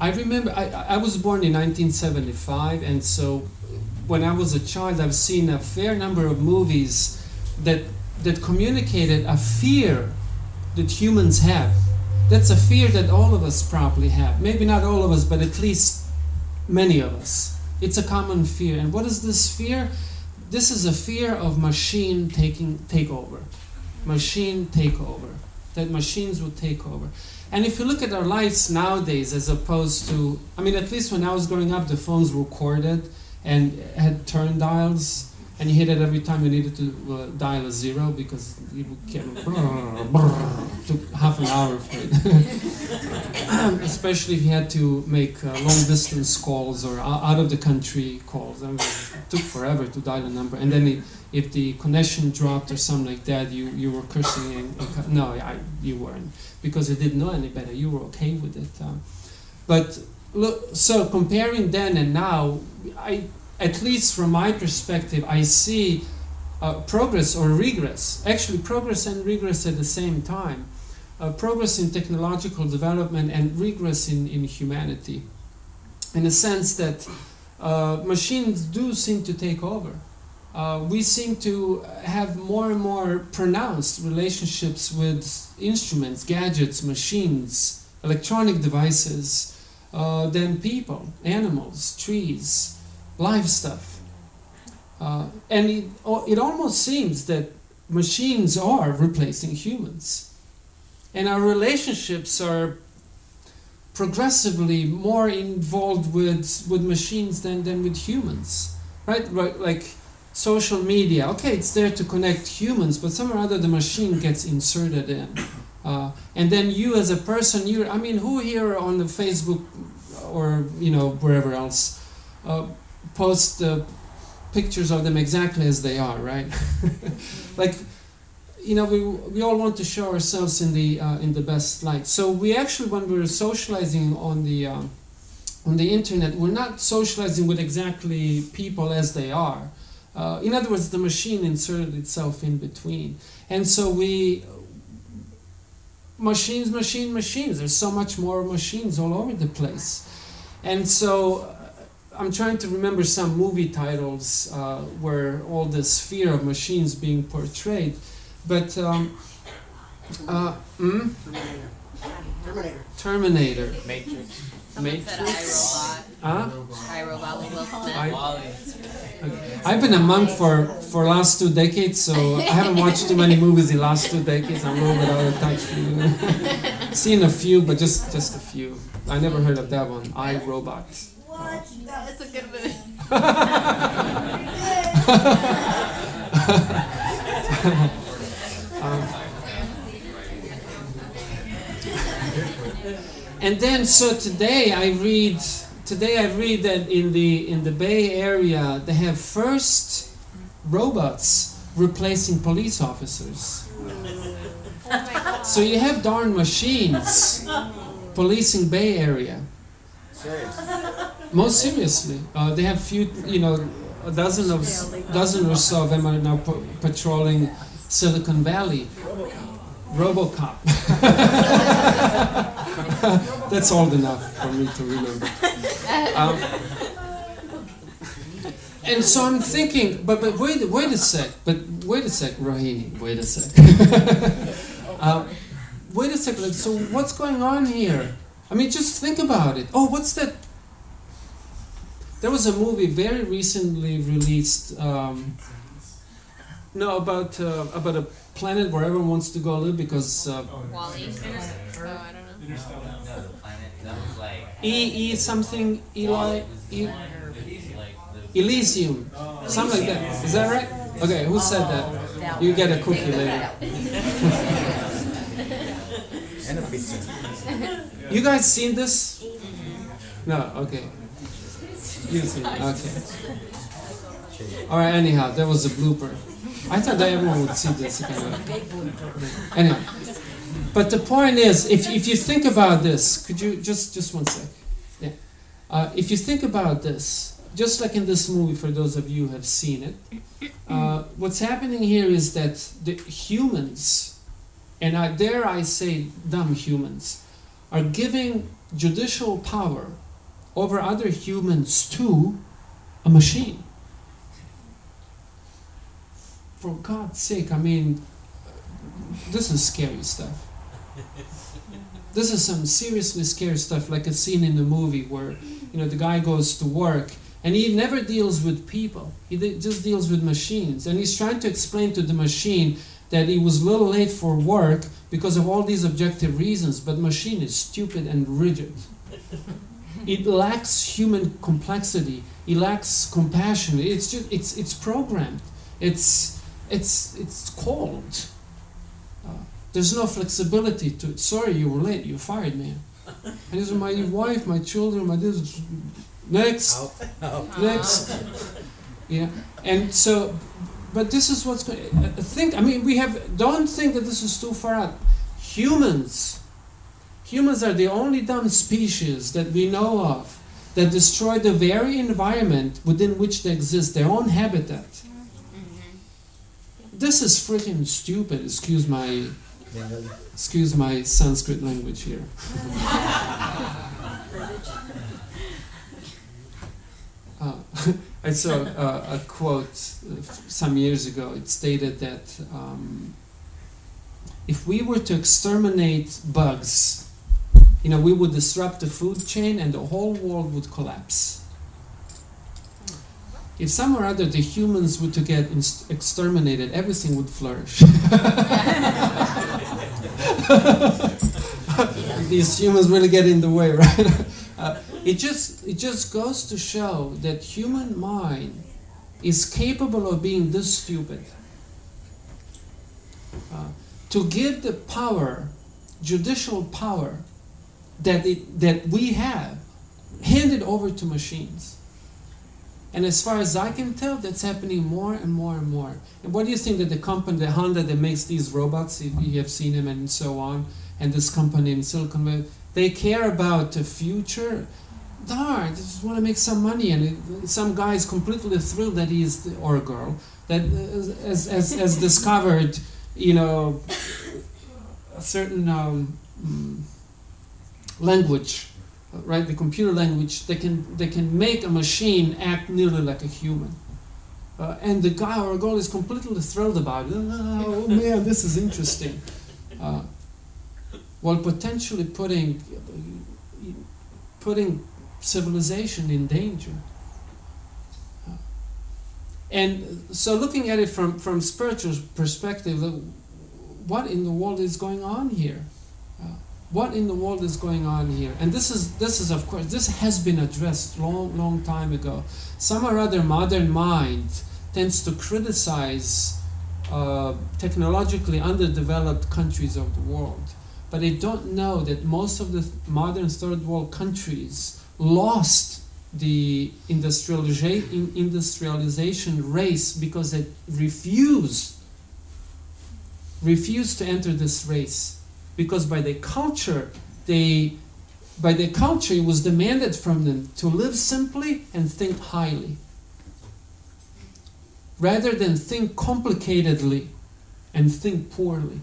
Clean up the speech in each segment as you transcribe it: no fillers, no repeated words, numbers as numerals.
I remember I was born in 1975, and so when I was a child, I've seen a fair number of movies that communicated a fear that humans have. That's a fear that all of us probably have. Maybe not all of us, but at least many of us. It's a common fear. And what is this fear? This is a fear of machine takeover. Machine takeover. That machines will take over. And if you look at our lives nowadays, as opposed to, I mean, at least when I was growing up, the phones were corded and had turn dials, and you hit it every time you needed to dial a 0 because it took half an hour for it. Especially if you had to make long-distance calls or out-of-the-country calls. I mean, it took forever to dial a number. And then if the connection dropped or something like that, you were cursing. No, you weren't, because you didn't know any better. You were okay with it. But look, so comparing then and now, at least from my perspective, I see progress or regress. Actually, progress and regress at the same time. Progress in technological development and regress in humanity. In the sense that machines do seem to take over. We seem to have more and more pronounced relationships with instruments, gadgets, machines, electronic devices than people, animals, trees, live stuff. And it almost seems that machines are replacing humans. And our relationships are progressively more involved with machines than with humans. Right? Like social media, okay, it's there to connect humans, but somehow or other the machine gets inserted in. And then you as a person, I mean, who here on the Facebook or, wherever else, post pictures of them exactly as they are, right? Like, we all want to show ourselves in the best light. So we actually, when we're socializing on the internet, we're not socializing with exactly people as they are. In other words, the machine inserted itself in between, and so machines. There's so much more machines all over the place, and so. I'm trying to remember some movie titles where all this fear of machines being portrayed, but Terminator. Matrix. Someone said iRobot. iRobot with Will Smith. I've been a monk for last 2 decades, so I haven't watched too many movies in last 2 decades. I'm a little bit out of touch. Seen a few, but just a few. I never heard of that one. iRobot. What? That's a good movie. And then, so today I read that in the Bay Area they have first robots replacing police officers. So you have darn machines policing Bay Area. Most seriously, they have a dozen or so of them are now patrolling Silicon Valley. RoboCop. That's old enough for me to remember. And so I'm thinking, but wait a sec, Rohini, wait a sec. Wait a second. So what's going on here? I mean, just think about it. Oh, what's that? There was a movie very recently released. About a planet where everyone wants to go live because. Wall-E. Oh, I don't know. Something Elysium, something like that. Is that right? Okay, who said that? You get a cookie later. And a pizza. You guys seen this? No, okay. You've seen it, okay. Alright, anyhow, there was a blooper. I thought that everyone would see this. Anyway. But the point is, if you think about this, could you, just one sec. Yeah. If you think about this, just like in this movie, for those of you who have seen it, what's happening here is that the humans, and dare I say dumb humans, are giving judicial power over other humans to a machine. For God's sake, I mean, this is scary stuff. This is some seriously scary stuff, like a scene in the movie where, you know, the guy goes to work and he never deals with people. He just deals with machines. And he's trying to explain to the machine that he was a little late for work because of all these objective reasons, but machine is stupid and rigid. It lacks human complexity. It lacks compassion. It's just, it's programmed. It's cold. There's no flexibility to it. Sorry, you were late. You're fired, man. And this is my wife, my children, my this. Next, next. Yeah, and so, but this is what's going. I mean, don't think that this is too far out. Humans are the only dumb species that we know of that destroy the very environment within which they exist, their own habitat. This is freaking stupid. Excuse my Sanskrit language here. I saw a quote some years ago. It stated that if we were to exterminate bugs, you know, we would disrupt the food chain and the whole world would collapse. If some or other the humans were to get exterminated, everything would flourish. These humans really get in the way, right? It just goes to show that human mind is capable of being this stupid. To give the power, judicial power, that we have, handed over to machines. And as far as I can tell, that's happening more and more and more. And what do you think that the company, the Honda that makes these robots, if you have seen them and so on, and this company in Silicon Valley, they care about the future? Darn, they just want to make some money, and some guy is completely thrilled that he is, or a girl, that has discovered, you know, a certain language, right? The computer language. They can make a machine act nearly like a human, and the guy or girl is completely thrilled about it. Oh man, this is interesting. While potentially putting civilization in danger. And so looking at it from spiritual perspective, what in the world is going on here? What in the world is going on here? And this is of course, this has been addressed long time ago. Some or other modern mind tends to criticize technologically underdeveloped countries of the world. But they don't know that most of the modern third world countries lost the industrialization race because they refused to enter this race, because by their culture it was demanded from them to live simply and think highly, rather than think complicatedly and think poorly.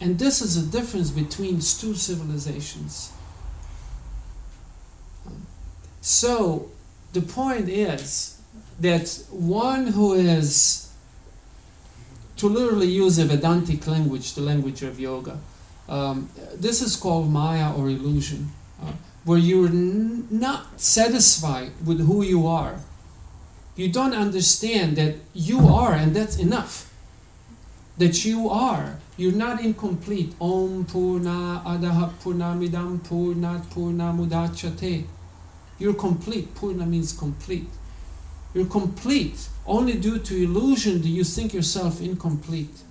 And this is a difference between two civilizations. So the point is that one who is, to literally use a Vedantic language, the language of yoga, this is called Maya or illusion, where you're not satisfied with who you are. You don't understand that you are, and that's enough. That you are. You're not incomplete. Om Purna Adaha Purnamidam Purnat Purnamudachyate. You're complete. Purna means complete. You're complete. Only due to illusion do you think yourself incomplete.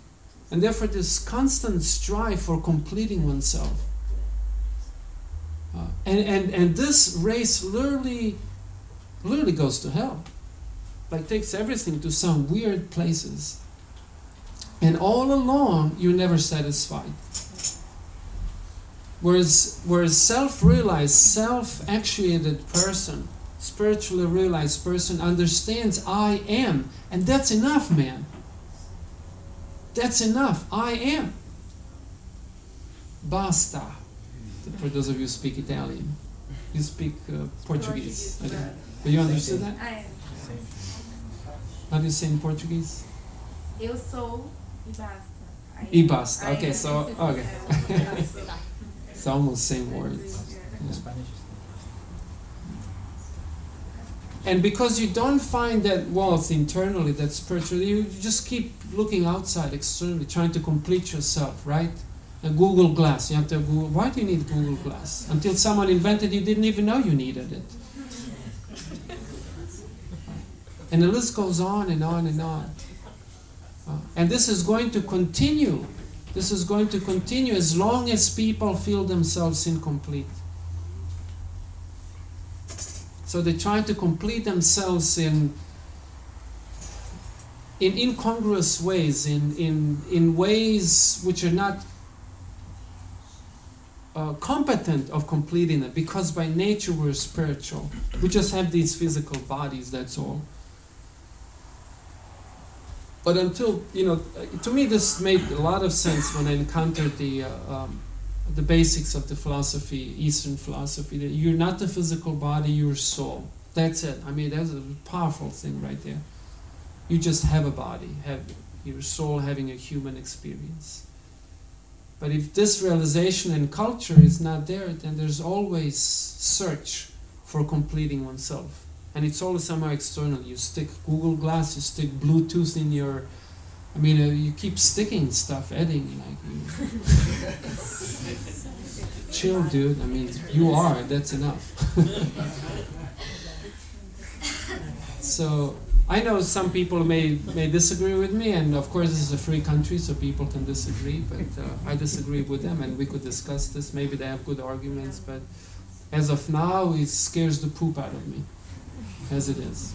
And therefore this constant strive for completing oneself. And this race literally goes to hell. Like takes everything to some weird places. And all along, you're never satisfied. Whereas self-realized, self-actuated person, spiritually realized person understands I am. And that's enough, man. That's enough. I am. basta. For those of you who speak Italian. You speak Portuguese. Okay. But you understood that? How do you say in Portuguese? Eu sou e basta. E basta. Okay, so okay. It's almost same words. Yeah. And because you don't find that wealth internally, that spiritually, you just keep looking outside, externally, trying to complete yourself, right? A Google Glass, you have to Google. Why do you need Google Glass? Until someone invented, you didn't even know you needed it. And the list goes on and on and on. And this is going to continue. This is going to continue as long as people feel themselves incomplete. So they try to complete themselves in incongruous ways, in ways which are not competent of completing it, because by nature we're spiritual. We just have these physical bodies, that's all. But until, to me this made a lot of sense when I encountered the basics of the philosophy, Eastern philosophy, that you're not the physical body, you're soul. That's it. I mean, that's a powerful thing right there. You just have a body, have your soul having a human experience. But if this realization and culture is not there, then there's always search for completing oneself. And it's always somewhere external. You stick Google Glass, you stick Bluetooth in your... you keep sticking stuff, adding, chill, dude. You are, that's enough. So, I know some people may disagree with me, and of course this is a free country, so people can disagree, but I disagree with them, and we could discuss this. Maybe they have good arguments, but as of now, it scares the poop out of me, as it is.